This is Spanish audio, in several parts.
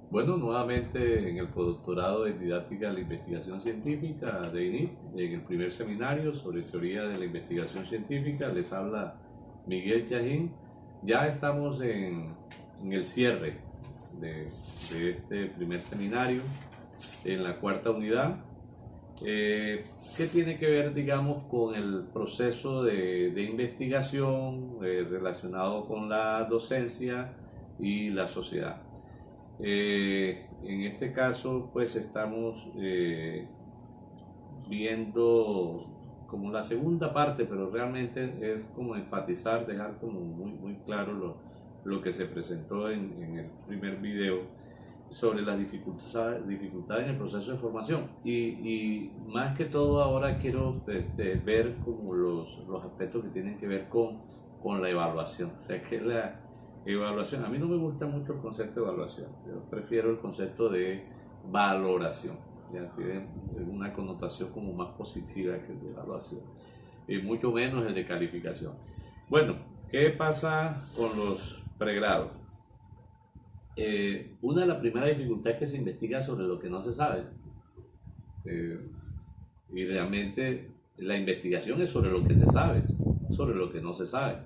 Bueno, nuevamente en el postdoctorado de didáctica de la investigación científica de INIT, en el primer seminario sobre teoría de la investigación científica, les habla Miguel Chajín. Ya estamos en el cierre de este primer seminario, en la cuarta unidad, que tiene que ver, digamos, con el proceso de investigación relacionado con la docencia y la sociedad. En este caso, pues estamos viendo como la segunda parte, pero realmente es como enfatizar, dejar como muy claro lo que se presentó en el primer video sobre las dificultades en el proceso de formación. Y más que todo ahora quiero ver como los aspectos que tienen que ver con la evaluación. O sea, que la evaluación, a mí no me gusta mucho el concepto de evaluación, yo prefiero el concepto de valoración. Ya tiene una connotación como más positiva que el de evaluación, y mucho menos el de calificación. Bueno, ¿qué pasa con los pregrados? Una de las primeras dificultades es que se investiga sobre lo que no se sabe. Eh, y realmente la investigación es sobre lo que se sabe, sobre lo que no se sabe.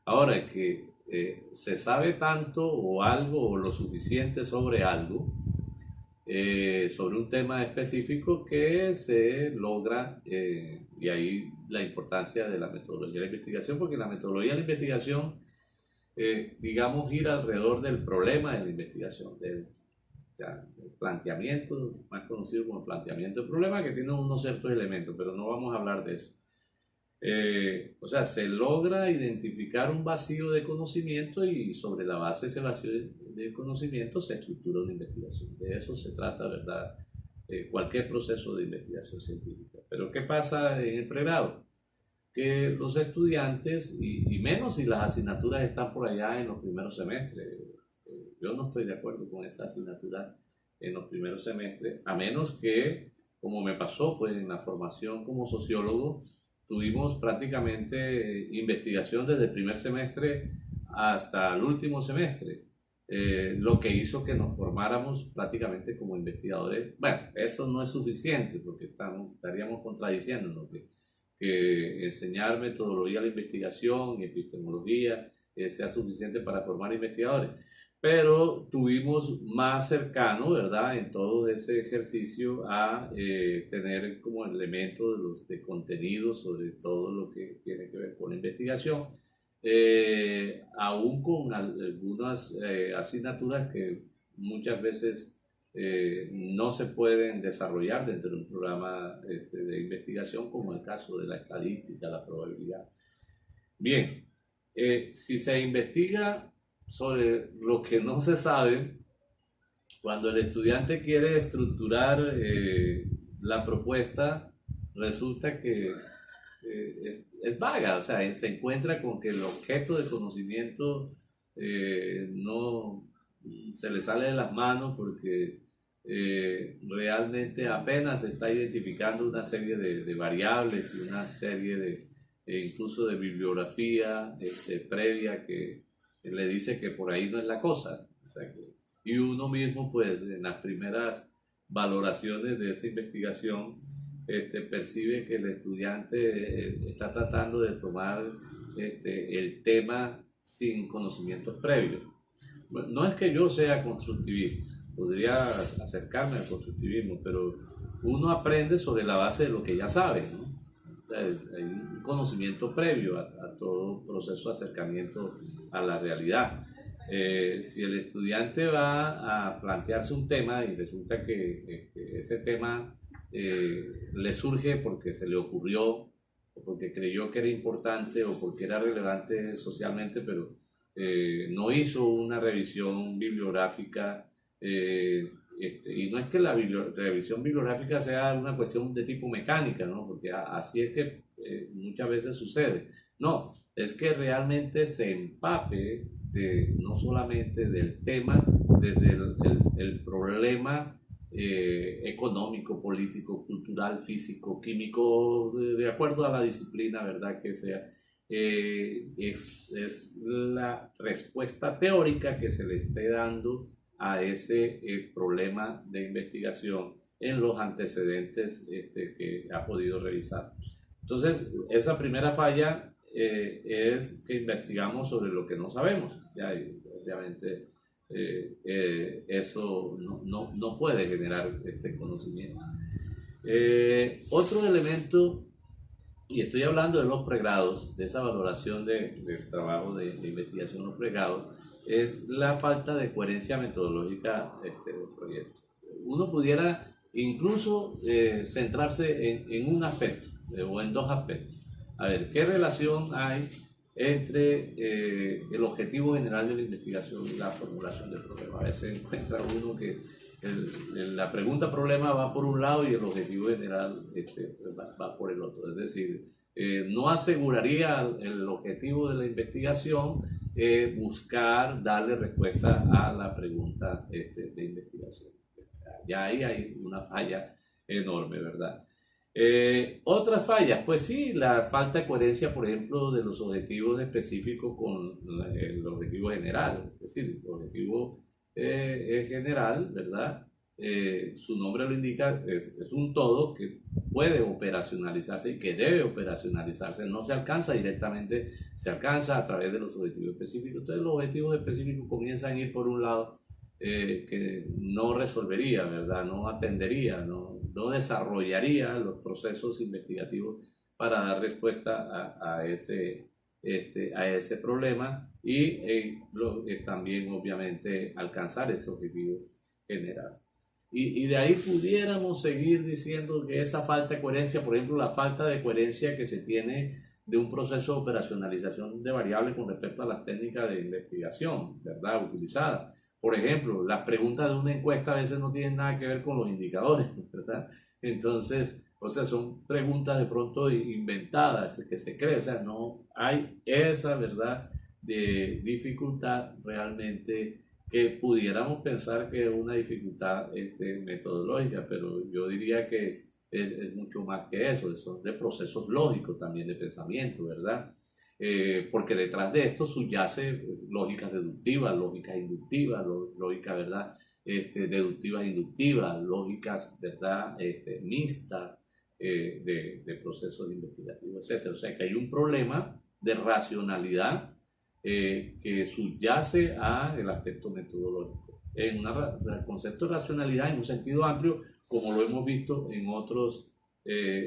Ahora, que se sabe tanto o algo o lo suficiente sobre algo, sobre un tema específico que se logra, y ahí la importancia de la metodología de la investigación, porque la metodología de la investigación, digamos, gira alrededor del problema de la investigación, el planteamiento, más conocido como planteamiento del problema, que tiene unos ciertos elementos, pero no vamos a hablar de eso. O sea, se logra identificar un vacío de conocimiento y sobre la base de ese vacío de conocimiento se estructura una investigación. De eso se trata, ¿verdad? Cualquier proceso de investigación científica. Pero ¿qué pasa en el pregrado? Que los estudiantes, y menos si las asignaturas están por allá en los primeros semestres, yo no estoy de acuerdo con esa asignatura en los primeros semestres, a menos que, como me pasó pues en la formación como sociólogo, tuvimos prácticamente investigación desde el primer semestre hasta el último semestre, lo que hizo que nos formáramos prácticamente como investigadores. Bueno, eso no es suficiente porque estaríamos contradiciéndonos, que enseñar metodología de la investigación y epistemología sea suficiente para formar investigadores, pero tuvimos más cercano, ¿verdad?, en todo ese ejercicio a tener como elementos de contenido sobre todo lo que tiene que ver con la investigación, aún con algunas asignaturas que muchas veces no se pueden desarrollar dentro de un programa de investigación, como el caso de la estadística, la probabilidad. Bien, si se investiga sobre lo que no se sabe, cuando el estudiante quiere estructurar la propuesta, resulta que es vaga, o sea, se encuentra con que el objeto de conocimiento no se le sale de las manos porque realmente apenas se está identificando una serie de variables y una serie incluso de bibliografía previa que le dice que por ahí no es la cosa. O sea, y uno mismo, pues, en las primeras valoraciones de esa investigación, percibe que el estudiante está tratando de tomar el tema sin conocimientos previos. Bueno, no es que yo sea constructivista, podría acercarme al constructivismo, pero uno aprende sobre la base de lo que ya sabe, ¿no? O sea, hay un conocimiento previo a todo proceso de acercamiento a la realidad. Si el estudiante va a plantearse un tema y resulta que ese tema le surge porque se le ocurrió, o porque creyó que era importante, o porque era relevante socialmente, pero no hizo una revisión bibliográfica, y no es que la revisión bibliográfica sea una cuestión de tipo mecánica, ¿no? Porque así es que muchas veces sucede. No, es que realmente se empape no solamente del tema, desde el problema económico, político, cultural, físico, químico, de acuerdo a la disciplina, ¿verdad? Que sea. Es la respuesta teórica que se le esté dando a ese problema de investigación en los antecedentes que ha podido revisar. Entonces, esa primera falla es que investigamos sobre lo que no sabemos. Ya, obviamente, eso no puede generar este conocimiento. Otro elemento, y estoy hablando de los pregrados, de esa valoración del trabajo de investigación en los pregrados, es la falta de coherencia metodológica del proyecto. Uno pudiera incluso centrarse en un aspecto o en dos aspectos. A ver, ¿qué relación hay entre el objetivo general de la investigación y la formulación del problema? A veces encuentra uno que la pregunta problema va por un lado y el objetivo general va por el otro. Es decir, no aseguraría el objetivo de la investigación buscar darle respuesta a la pregunta de investigación. Ya ahí hay una falla enorme, ¿verdad? Otras fallas, pues sí, la falta de coherencia, por ejemplo, de los objetivos específicos con el objetivo general. Es decir, el objetivo general, ¿verdad? Su nombre lo indica, es un todo que puede operacionalizarse y que debe operacionalizarse. No se alcanza directamente, se alcanza a través de los objetivos específicos. Entonces los objetivos específicos comienzan a ir por un lado que no resolvería, ¿verdad? No atendería, no desarrollaría los procesos investigativos para dar respuesta a ese problema y también obviamente alcanzar ese objetivo general. Y de ahí pudiéramos seguir diciendo que esa falta de coherencia, por ejemplo, la falta de coherencia que se tiene de un proceso de operacionalización de variables con respecto a las técnicas de investigación, ¿verdad?, utilizadas. Por ejemplo, las preguntas de una encuesta a veces no tienen nada que ver con los indicadores, ¿verdad? Entonces, o sea, son preguntas de pronto inventadas, que se cree, o sea, no hay esa, ¿verdad?, de dificultad realmente que pudiéramos pensar que es una dificultad metodológica, pero yo diría que es mucho más que eso, son de procesos lógicos también de pensamiento, ¿verdad? Porque detrás de esto subyace lógicas deductivas, lógicas inductivas, lógicas, ¿verdad?, deductivas e inductivas, lógicas, ¿verdad?, mixtas de procesos investigativos, etc. O sea que hay un problema de racionalidad que subyace al aspecto metodológico. En el concepto de racionalidad en un sentido amplio, como lo hemos visto en otros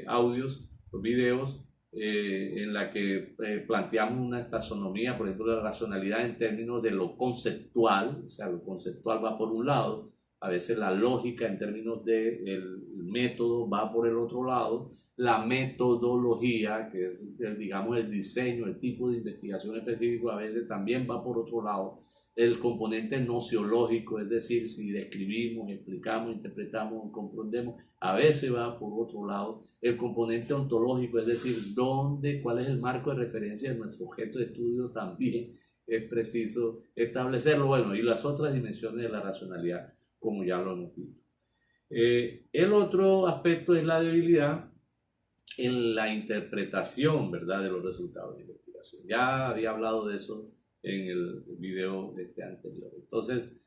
audios o videos, en la que planteamos una taxonomía, por ejemplo, de la racionalidad en términos de lo conceptual, o sea, lo conceptual va por un lado, a veces la lógica en términos del método va por el otro lado, la metodología, que es, digamos, el diseño, el tipo de investigación específico, a veces también va por otro lado, el componente nociológico, es decir, si describimos, explicamos, interpretamos, comprendemos, a veces va por otro lado, el componente ontológico, es decir, cuál es el marco de referencia de nuestro objeto de estudio, también es preciso establecerlo, bueno, y las otras dimensiones de la racionalidad, como ya lo hemos visto. El otro aspecto es la debilidad en la interpretación, ¿verdad?, de los resultados de investigación. Ya había hablado de eso en el video anterior. Entonces,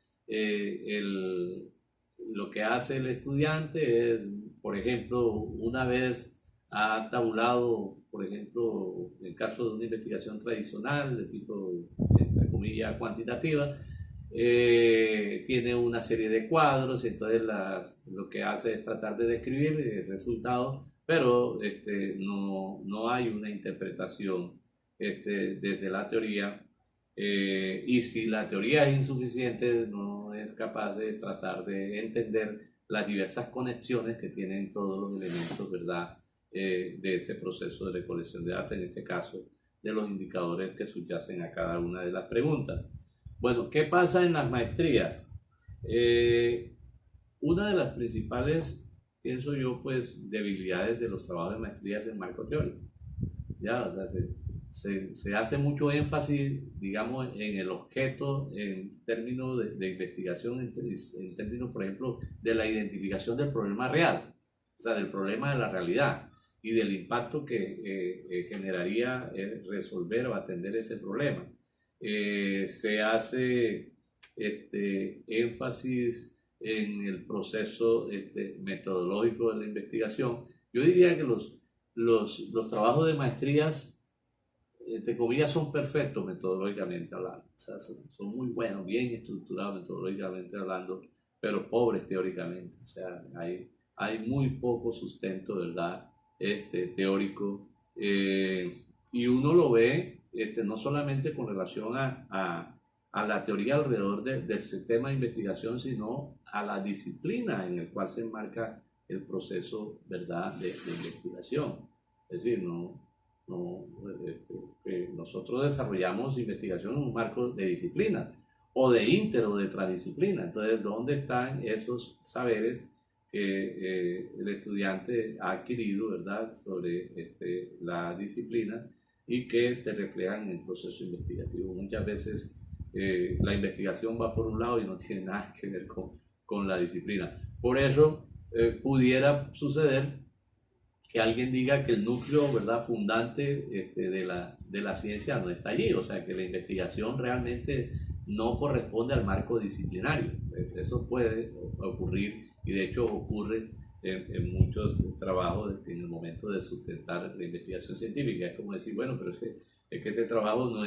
lo que hace el estudiante es, por ejemplo, una vez ha tabulado, por ejemplo, en el caso de una investigación tradicional de tipo, entre comillas, cuantitativa, tiene una serie de cuadros, entonces lo que hace es tratar de describir el resultado, pero no hay una interpretación desde la teoría, y si la teoría es insuficiente, no es capaz de tratar de entender las diversas conexiones que tienen todos los elementos, ¿verdad?, de ese proceso de recolección de datos, en este caso de los indicadores que subyacen a cada una de las preguntas. Bueno, ¿qué pasa en las maestrías? Una de las principales, pienso yo, pues, debilidades de los trabajos de maestría es el marco teórico. Ya, o sea, se hace mucho énfasis, digamos, en el objeto en términos de investigación, en términos, por ejemplo, de la identificación del problema real, o sea, del problema de la realidad y del impacto que generaría resolver o atender ese problema. Se hace énfasis en el proceso metodológico de la investigación. Yo diría que los trabajos de maestrías, entre comillas, son perfectos metodológicamente hablando. O sea, son muy buenos, bien estructurados metodológicamente hablando, pero pobres teóricamente. O sea, hay muy poco sustento, ¿verdad? Teórico. Y uno lo ve no solamente con relación a la teoría alrededor del sistema de investigación, sino a la disciplina en el cual se enmarca el proceso, ¿verdad?, de investigación. Es decir, nosotros desarrollamos investigación en un marco de disciplinas, o de inter o de transdisciplina. Entonces, ¿dónde están esos saberes que el estudiante ha adquirido, ¿verdad?, sobre la disciplina y que se reflejan en el proceso investigativo? Muchas veces la investigación va por un lado y no tiene nada que ver con la disciplina. Por eso pudiera suceder que alguien diga que el núcleo, ¿verdad?, fundante de la ciencia no está allí, o sea, que la investigación realmente no corresponde al marco disciplinario. Eso puede ocurrir, y de hecho ocurre en muchos trabajos en el momento de sustentar la investigación científica. Es como decir, bueno, pero es que este trabajo no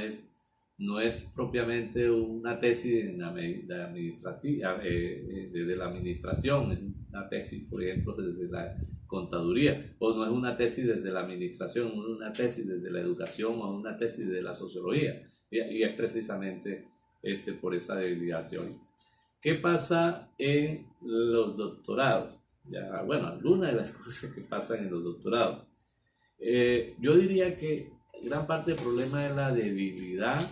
es propiamente una tesis de la administración, es una tesis, por ejemplo, desde la contaduría, o no es una tesis desde la administración, no es una tesis desde la educación o una tesis desde la sociología, y es precisamente por esa debilidad teórica. ¿Qué pasa en los doctorados? Ya, bueno, algunas de las cosas que pasan en los doctorados. Yo diría que gran parte del problema es la debilidad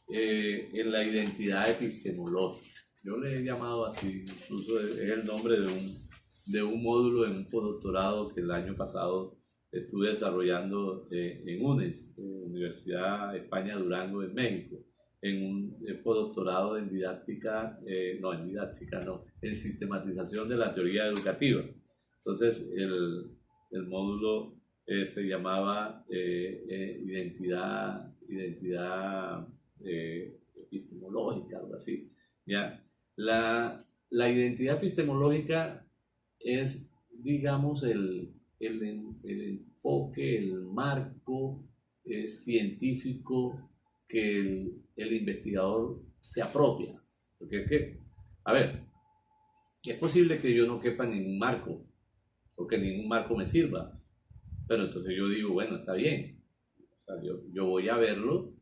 en la identidad epistemológica. Yo le he llamado así, incluso es el nombre de un módulo en un postdoctorado que el año pasado estuve desarrollando en UNES, Universidad España Durango en México, en un postdoctorado en en sistematización de la teoría educativa. Entonces el módulo se llamaba identidad epistemológica, algo así. ¿Ya? La identidad epistemológica es, digamos, el enfoque, el marco científico que el investigador se apropia. Porque es que, a ver, es posible que yo no quepa en ningún marco, o que ningún marco me sirva, pero entonces yo digo, bueno, está bien. O sea, yo voy a verlo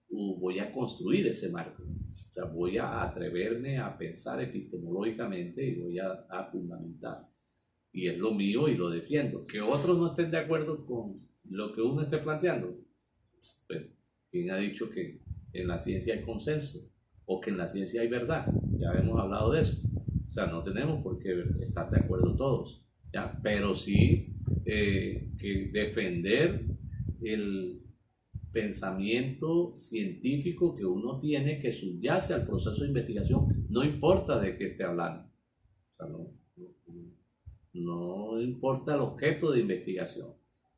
voy a construir ese marco. O sea, voy a atreverme a pensar epistemológicamente y voy a fundamentar. Y es lo mío y lo defiendo. Que otros no estén de acuerdo con lo que uno esté planteando. Pues, ¿quién ha dicho que en la ciencia hay consenso? O que en la ciencia hay verdad. Ya hemos hablado de eso. O sea, no tenemos por qué estar de acuerdo todos. ¿Ya? Pero sí que defender el pensamiento científico que uno tiene, que subyace al proceso de investigación, no importa de qué esté hablando. O sea, no importa el objeto de investigación.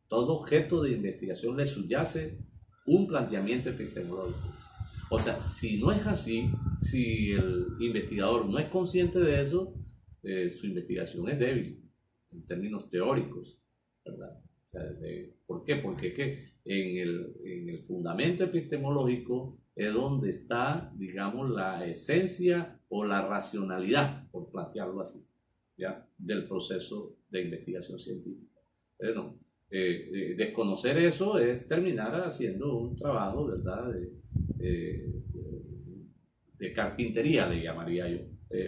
Todo objeto de investigación le subyace un planteamiento epistemológico. O sea, si no es así, si el investigador no es consciente de eso, su investigación es débil en términos teóricos, ¿verdad? O sea, ¿por qué? Porque es que en el fundamento epistemológico es donde está, digamos, la esencia o la racionalidad, por plantearlo así, ¿ya?, del proceso de investigación científica. Bueno, desconocer eso es terminar haciendo un trabajo, ¿verdad?, de carpintería, le llamaría yo,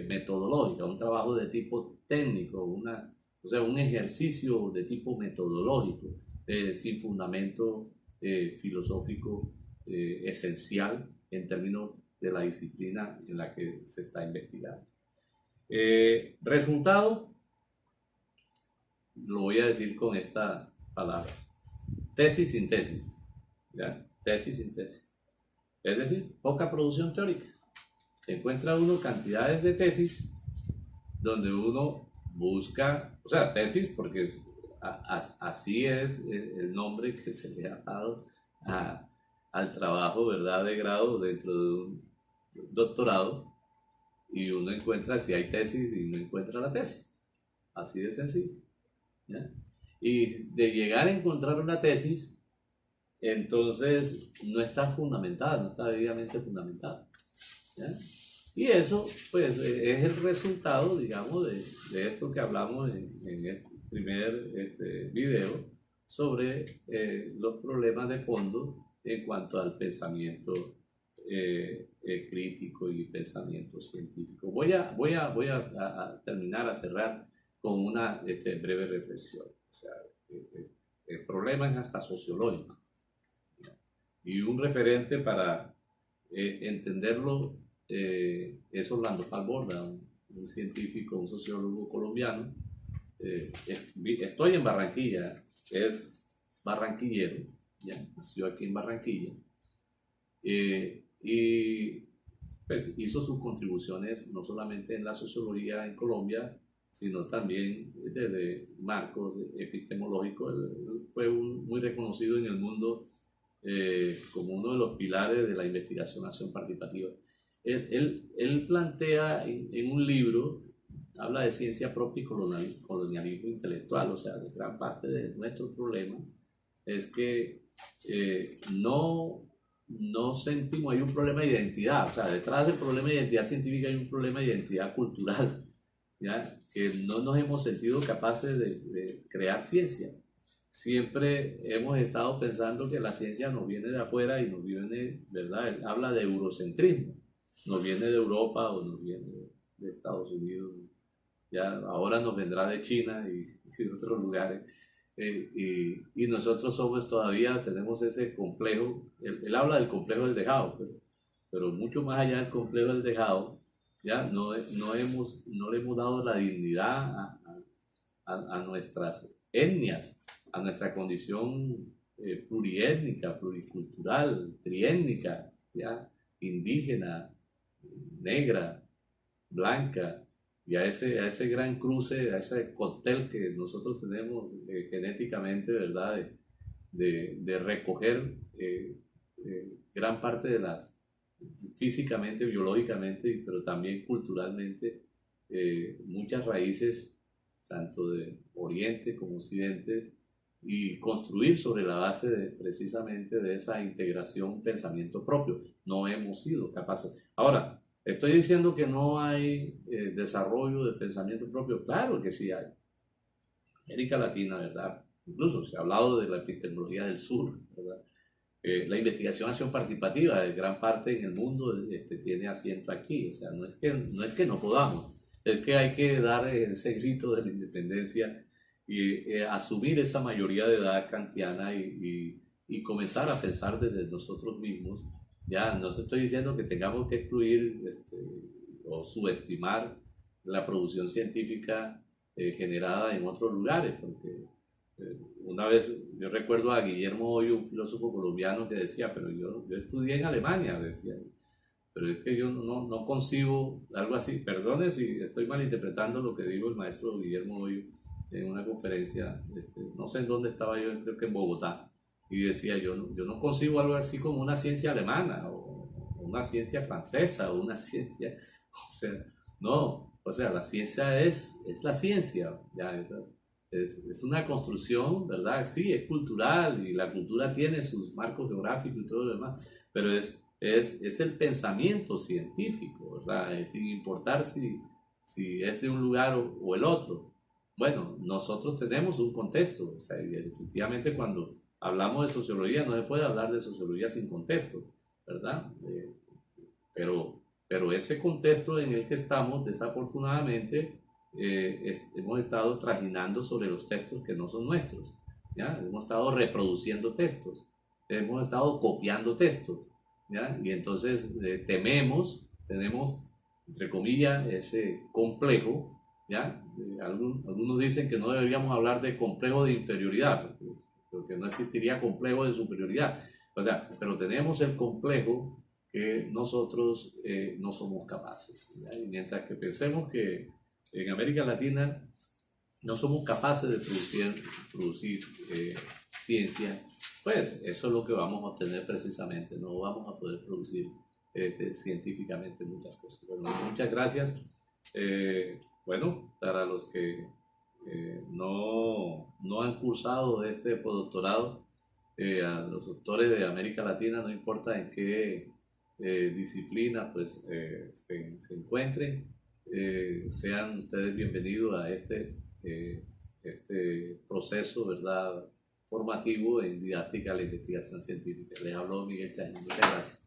metodológica, un trabajo de tipo técnico, o sea, un ejercicio de tipo metodológico, sin fundamento filosófico esencial en términos de la disciplina en la que se está investigando. Resultado, lo voy a decir con esta palabra: tesis sin tesis. ¿Ya? Tesis sin tesis. Es decir, poca producción teórica. Encuentra uno cantidades de tesis donde uno busca, o sea, tesis porque así es el nombre que se le ha dado al trabajo, ¿verdad?, de grado dentro doctorado y uno encuentra si hay tesis y no encuentra la tesis. Así de sencillo. ¿Ya? Y de llegar a encontrar una tesis, entonces no está fundamentada, no está debidamente fundamentada. ¿Ya? Y eso, pues, es el resultado, digamos, de esto que hablamos en este primer video sobre los problemas de fondo en cuanto al pensamiento crítico y pensamiento científico. Voy a terminar, a cerrar con una breve reflexión. O sea, el problema es hasta sociológico. Y un referente para entenderlo es Orlando Falborda, un científico, un sociólogo colombiano. Estoy en Barranquilla, es barranquillero, ¿ya? Nació aquí en Barranquilla. Y pues hizo sus contribuciones no solamente en la sociología en Colombia, sino también desde marcos epistemológicos. Él fue muy reconocido en el mundo como uno de los pilares de la investigación-acción participativa. Él plantea en un libro, habla de ciencia propia y colonialismo intelectual. O sea, gran parte de nuestro problema es que no sentimos, hay un problema de identidad. O sea, detrás del problema de identidad científica hay un problema de identidad cultural, ¿ya? Que no nos hemos sentido capaces de crear ciencia. Siempre hemos estado pensando que la ciencia nos viene de afuera y nos viene, ¿verdad? Él habla de eurocentrismo, nos viene de Europa o nos viene de Estados Unidos, ya ahora nos vendrá de China y de otros lugares. Y nosotros somos todavía, tenemos ese complejo. Él habla del complejo del dejado, pero mucho más allá del complejo del dejado, ya no le hemos dado la dignidad a nuestras etnias, a nuestra condición pluriétnica, pluricultural, triétnica, ¿ya? Indígena, negra, blanca, y a ese gran cruce, a ese cóctel que nosotros tenemos genéticamente, ¿verdad? De recoger gran parte de las, físicamente, biológicamente, pero también culturalmente, muchas raíces, tanto de Oriente como Occidente, y construir sobre la base precisamente de esa integración pensamiento propio. No hemos sido capaces. Ahora, ¿estoy diciendo que no hay desarrollo de pensamiento propio? Claro que sí hay. América Latina, ¿verdad? Incluso se ha hablado de la epistemología del sur, ¿verdad? La investigación-acción participativa de gran parte en el mundo tiene asiento aquí. O sea, no es que no podamos, es que hay que dar ese grito de la independencia y asumir esa mayoría de edad kantiana y comenzar a pensar desde nosotros mismos. Ya no estoy diciendo que tengamos que excluir o subestimar la producción científica generada en otros lugares, porque una vez yo recuerdo a Guillermo Hoyo, un filósofo colombiano, que decía, pero yo estudié en Alemania, decía, pero es que yo no concibo algo así. Perdone si estoy malinterpretando lo que dijo el maestro Guillermo Hoyo en una conferencia, no sé en dónde estaba yo, creo que en Bogotá, y decía, yo no concibo algo así como una ciencia alemana o una ciencia francesa o una ciencia, o sea, no, o sea, la ciencia es la ciencia, ya, es una construcción, ¿verdad? Sí, es cultural y la cultura tiene sus marcos geográficos y todo lo demás, pero es el pensamiento científico, ¿verdad? Sin importar si es de un lugar o el otro. Bueno, nosotros tenemos un contexto, o sea, y efectivamente cuando hablamos de sociología no se puede hablar de sociología sin contexto, ¿verdad? Pero ese contexto en el que estamos, desafortunadamente, hemos estado trajinando sobre los textos que no son nuestros, ¿ya? Hemos estado reproduciendo textos, hemos estado copiando textos, ¿ya? Y entonces tenemos, entre comillas, ese complejo, ¿ya? Algunos dicen que no deberíamos hablar de complejo de inferioridad, porque no existiría complejo de superioridad, o sea, pero tenemos el complejo que nosotros no somos capaces, ¿ya? Y mientras que pensemos que en América Latina no somos capaces de producir ciencia, pues eso es lo que vamos a obtener precisamente, no vamos a poder producir científicamente muchas cosas. Bueno, muchas gracias. Bueno, para los que no han cursado este postdoctorado, a los doctores de América Latina, no importa en qué disciplina pues, se encuentren, sean ustedes bienvenidos a este proceso, ¿verdad?, formativo en didáctica de la investigación científica. Les habló Miguel Chañi. Muchas gracias.